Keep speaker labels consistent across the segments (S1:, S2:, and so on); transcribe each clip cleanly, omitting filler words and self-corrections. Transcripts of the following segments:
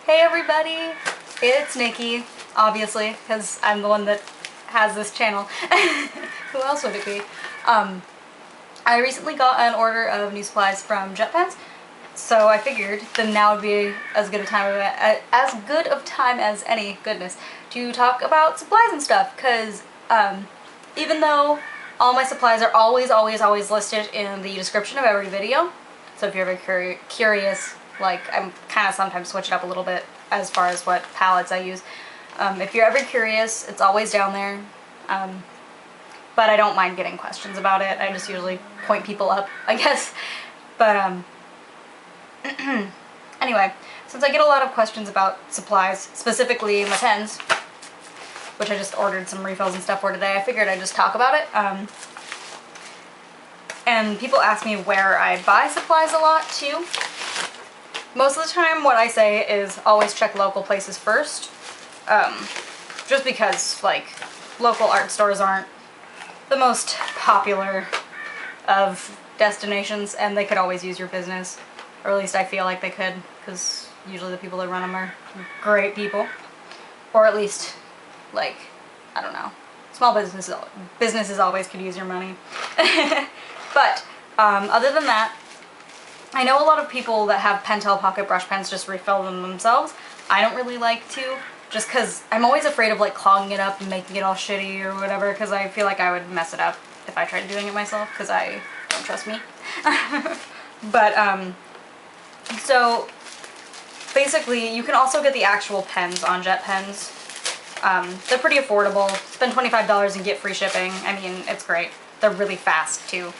S1: Hey everybody, it's Nikki, obviously, because I'm the one that has this channel. Who else would it be? I recently got an order of new supplies from Jet Pens, so I figured that now would be as good of time as any, goodness, to talk about supplies and stuff, because even though all my supplies are always listed in the description of every video, so if you're ever curious, like, I'm kind of sometimes switch it up a little bit as far as what palettes I use. If you're ever curious, it's always down there. But I don't mind getting questions about it. I just usually point people up, I guess. But, anyway, since I get a lot of questions about supplies, specifically my pens, which I just ordered some refills and stuff for today, I figured I'd just talk about it. And people ask me where I buy supplies a lot, too. Most of the time, what I say is always check local places first. Just because, like, local art stores aren't the most popular of destinations, and they could always use your business. Or at least I feel like they could, because usually the people that run them are great people. Or at least, like, I don't know. Small businesses always could use your money. But, other than that, I know a lot of people that have Pentel pocket brush pens just refill them themselves. I don't really like to, just because I'm always afraid of, like, clogging it up and making it all shitty or whatever, because I feel like I would mess it up if I tried doing it myself, because I don't trust me. But, so, basically, you can also get the actual pens on Jet Pens. They're pretty affordable. Spend $25 and get free shipping. I mean, it's great. They're really fast, too.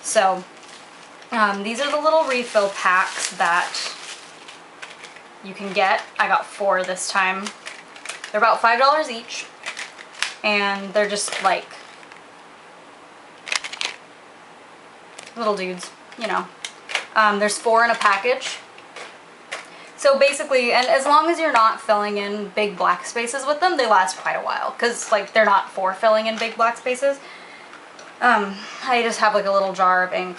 S1: So, these are the little refill packs that you can get. I got 4 this time. They're about $5 each, and they're just like little dudes, you know. There's 4 in a package. So basically, and as long as you're not filling in big black spaces with them, they last quite a while, because, like, they're not for filling in big black spaces. I just have, like, a little jar of ink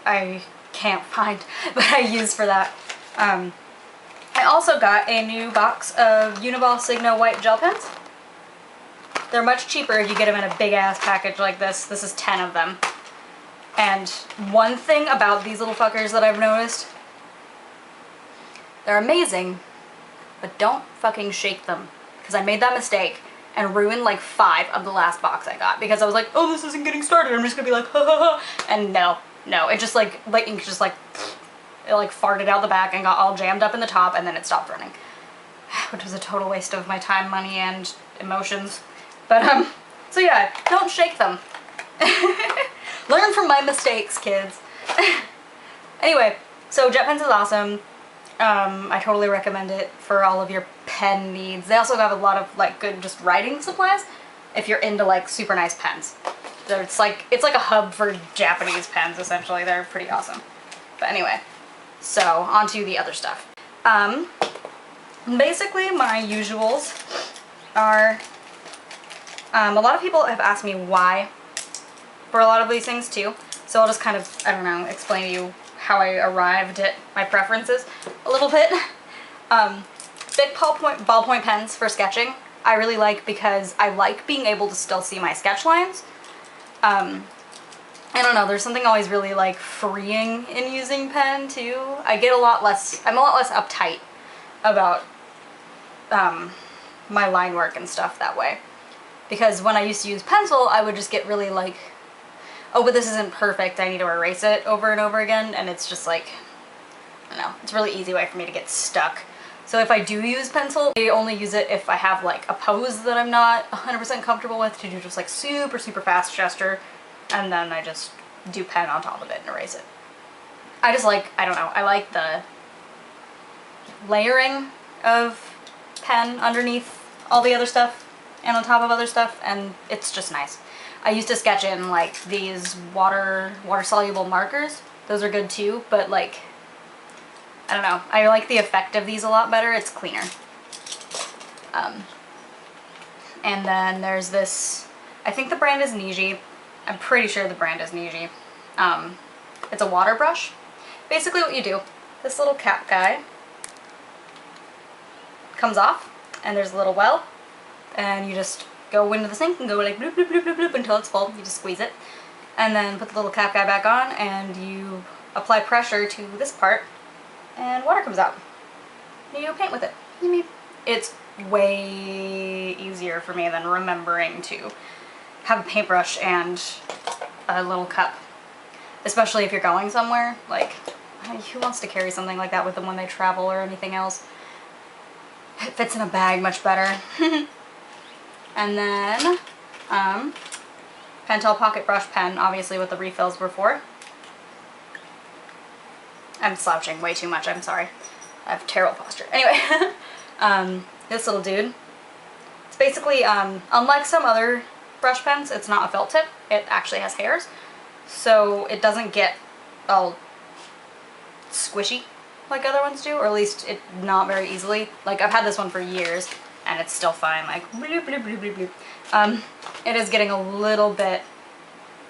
S1: I can't find, but I use for that. I also got a new box of Uniball Signo white gel pens. They're much cheaper if you get them in a big ass package like this. This is 10 of them. And one thing about these little fuckers that I've noticed, they're amazing, but don't fucking shake them. Because I made that mistake and ruined like 5 of the last box I got, because I was like, oh, this isn't getting started, I'm just gonna be like, ha ha ha, and no, it just like ink just like, it like farted out the back and got all jammed up in the top, and then it stopped running. Which was a total waste of my time, money, and emotions. But, so yeah, don't shake them. Learn from my mistakes, kids. Anyway, so Jet Pens is awesome. I totally recommend it for all of your pen needs. They also have a lot of, like, good just writing supplies if you're into, like, super nice pens. It's like a hub for Japanese pens, essentially. They're pretty awesome. But anyway, so on to the other stuff. Basically my usuals are, a lot of people have asked me why for a lot of these things too. So I'll just kind of, I don't know, explain to you how I arrived at my preferences a little bit. Big ballpoint pens for sketching I really like, because I like being able to still see my sketch lines. I don't know, there's something always really, like, freeing in using pen too. I'm a lot less uptight about my line work and stuff that way. Because when I used to use pencil, I would just get really like, oh, but this isn't perfect, I need to erase it over and over again, and it's just like, I don't know, it's a really easy way for me to get stuck. So if I do use pencil, I only use it if I have, like, a pose that I'm not 100% comfortable with, to do just, like, super fast gesture, and then I just do pen on top of it and erase it. I just like, I don't know, I like the layering of pen underneath all the other stuff and on top of other stuff, and it's just nice. I used to sketch in, like, these water-soluble markers. Those are good too, but, like, I don't know, I like the effect of these a lot better. It's cleaner. And then there's this, I think the brand is Niji. I'm pretty sure the brand is Niji. It's a water brush. Basically what you do, this little cap guy, comes off, and there's a little well, and you just go into the sink and go like bloop, bloop, bloop, bloop, bloop until it's full. You just squeeze it, and then put the little cap guy back on, and you apply pressure to this part, and water comes out. And you paint with it. It's way easier for me than remembering to have a paintbrush and a little cup. Especially if you're going somewhere. Like, who wants to carry something like that with them when they travel or anything else? It fits in a bag much better. And then, Pentel Pocket Brush Pen, obviously what the refills were for. I'm slouching way too much, I'm sorry. I have terrible posture. Anyway, this little dude. It's basically, unlike some other brush pens, it's not a felt tip. It actually has hairs. So it doesn't get all squishy like other ones do, or at least not very easily. Like, I've had this one for years, and it's still fine, like, bloop, bloop, bloop, bloop, bloop. It is getting a little bit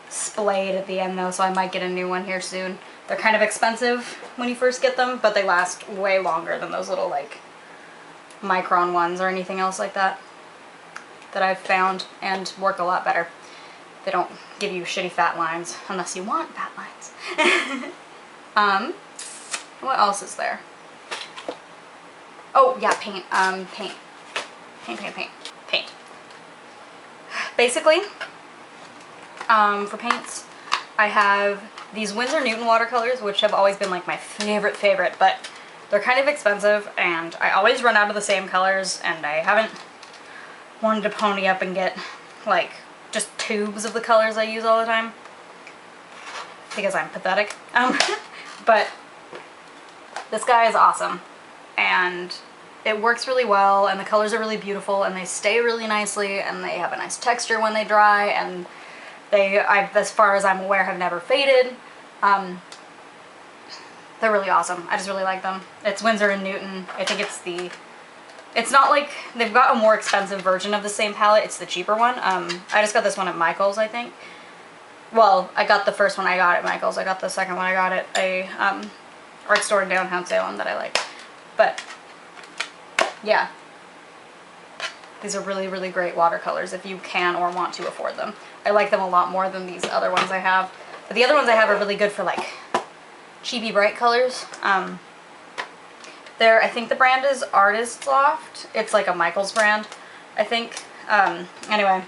S1: splayed at the end though, so I might get a new one here soon. They're kind of expensive when you first get them, but they last way longer than those little, like, micron ones or anything else like that I've found, and work a lot better. They don't give you shitty fat lines, unless you want fat lines. What else is there? Oh, yeah, paint. Paint. Basically, for paints, I have these Winsor Newton watercolors, which have always been like my favorite, but they're kind of expensive, and I always run out of the same colors, and I haven't wanted to pony up and get like just tubes of the colors I use all the time, because I'm pathetic. But this guy is awesome, and it works really well, and the colors are really beautiful, and they stay really nicely, and they have a nice texture when they dry, and they, as far as I'm aware, have never faded. They're really awesome. I just really like them. It's Winsor and Newton. I think it's not like, they've got a more expensive version of the same palette. It's the cheaper one. I just got this one at Michael's, I think. Well, I got the first one I got at Michael's. I got the second one I got at a art store in downtown Salem that I like. But yeah, these are really great watercolors if you can or want to afford them. I like them a lot more than these other ones I have. But the other ones I have are really good for like cheapy bright colors. I think the brand is Artist Loft. It's like a Michael's brand, I think. Anyway,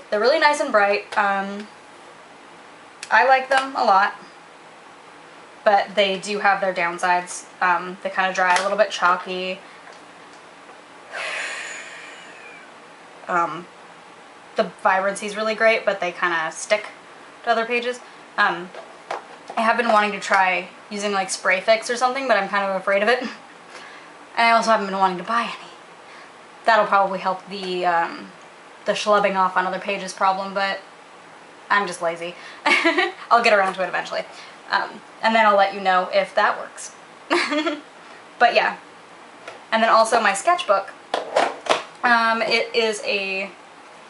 S1: they're really nice and bright. I like them a lot, but they do have their downsides. They kind of dry a little bit chalky. The vibrancy is really great, but they kind of stick to other pages. I have been wanting to try using like spray fix or something, but I'm kind of afraid of it. And I also haven't been wanting to buy any. That'll probably help the schlubbing off on other pages problem, but I'm just lazy. I'll get around to it eventually. And then I'll let you know if that works. But yeah. And then also my sketchbook. It is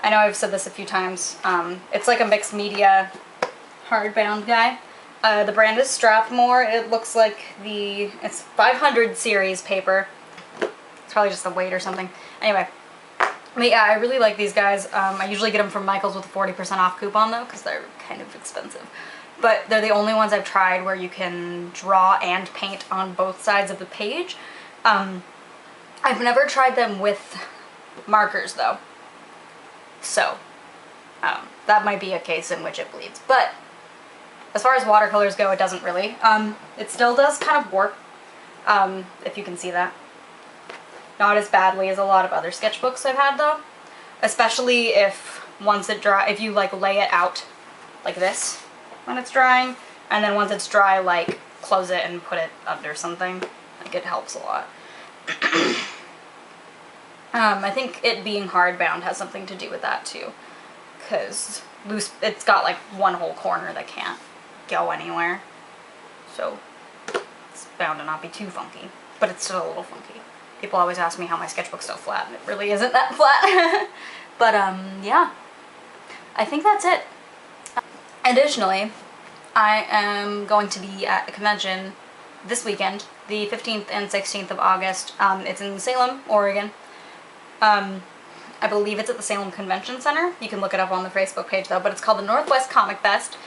S1: I know I've said this a few times, it's like a mixed media hardbound guy. The brand is Strathmore. It looks like it's 500 series paper. It's probably just the weight or something. Anyway, but yeah, I really like these guys. I usually get them from Michael's with a 40% off coupon though, because they're kind of expensive. But they're the only ones I've tried where you can draw and paint on both sides of the page. I've never tried them with markers though. So, that might be a case in which it bleeds. But as far as watercolors go, it doesn't really. It still does kind of work, if you can see that. Not as badly as a lot of other sketchbooks I've had though. Especially if if you like lay it out like this when it's drying, and then once it's dry, like close it and put it under something. Like, it helps a lot. I think it being hardbound has something to do with that too, because it's got like one whole corner that can't go anywhere, so it's bound to not be too funky, but it's still a little funky. People always ask me how my sketchbook's so flat, and it really isn't that flat. But yeah, I think that's it. Additionally, I am going to be at a convention this weekend, the 15th and 16th of August. It's in Salem, Oregon. I believe it's at the Salem Convention Center. You can look it up on the Facebook page though, but it's called the Northwest Comic Fest,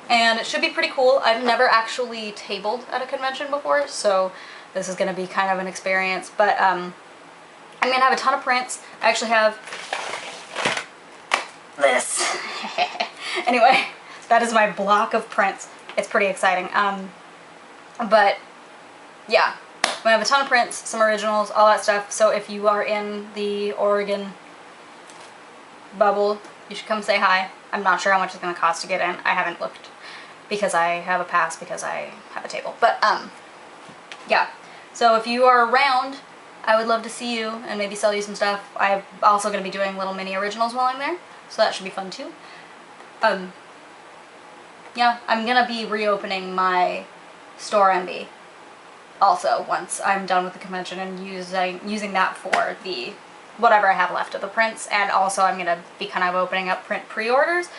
S1: and it should be pretty cool. I've never actually tabled at a convention before, so this is going to be kind of an experience, but I'm going to have a ton of prints. I actually have this. Anyway, that is my block of prints. It's pretty exciting. But yeah, we have a ton of prints, some originals, all that stuff. So if you are in the Oregon bubble, you should come say hi. I'm not sure how much it's going to cost to get in. I haven't looked because I have a pass because I have a table. But yeah. So if you are around, I would love to see you and maybe sell you some stuff. I'm also going to be doing little mini originals while I'm there, so that should be fun too. Yeah, I'm going to be reopening my Store MB also once I'm done with the convention and using that for the whatever I have left of the prints, and also I'm going to be kind of opening up print pre-orders.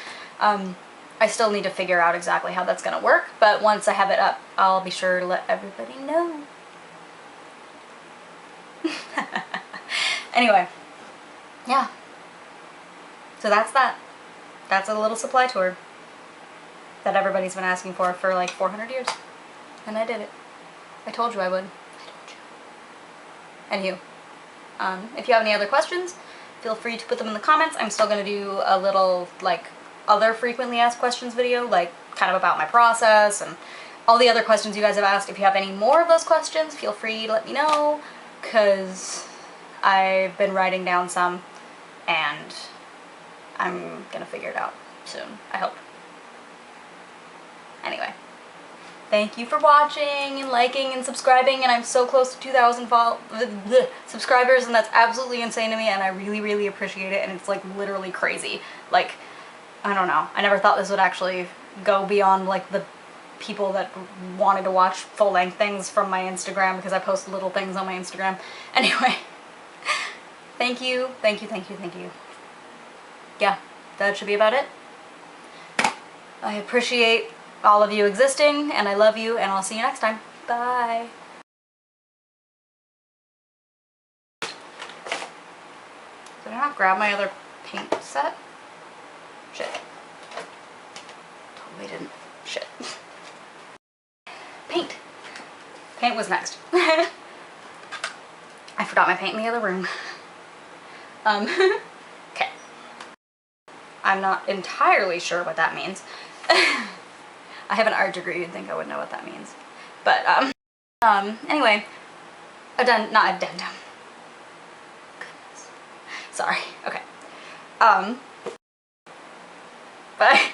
S1: I still need to figure out exactly how that's going to work, but once I have it up, I'll be sure to let everybody know. Anyway, yeah. So that's that. That's a little supply tour that everybody's been asking for like 400 years. And I did it. I told you I would. I told you. Anywho, if you have any other questions, feel free to put them in the comments. I'm still going to do a little, like, other frequently asked questions video, like, kind of about my process and all the other questions you guys have asked. If you have any more of those questions, feel free to let me know, because I've been writing down some, and I'm going to figure it out soon, I hope. Anyway. Thank you for watching and liking and subscribing, and I'm so close to 2,000 subscribers, and that's absolutely insane to me, and I really, really appreciate it, and it's like literally crazy. Like, I don't know. I never thought this would actually go beyond like the people that wanted to watch full-length things from my Instagram, because I post little things on my Instagram. Anyway, thank you, thank you, thank you, thank you. Yeah, that should be about it. I appreciate all of you existing, and I love you, and I'll see you next time. Bye. Did I not grab my other paint set? Shit. Totally didn't. Shit. Paint. Paint was next. I forgot my paint in the other room. Okay. I'm not entirely sure what that means. I have an art degree, you'd think I would know what that means. But, anyway, not addendum. Goodness. Sorry, okay. Bye.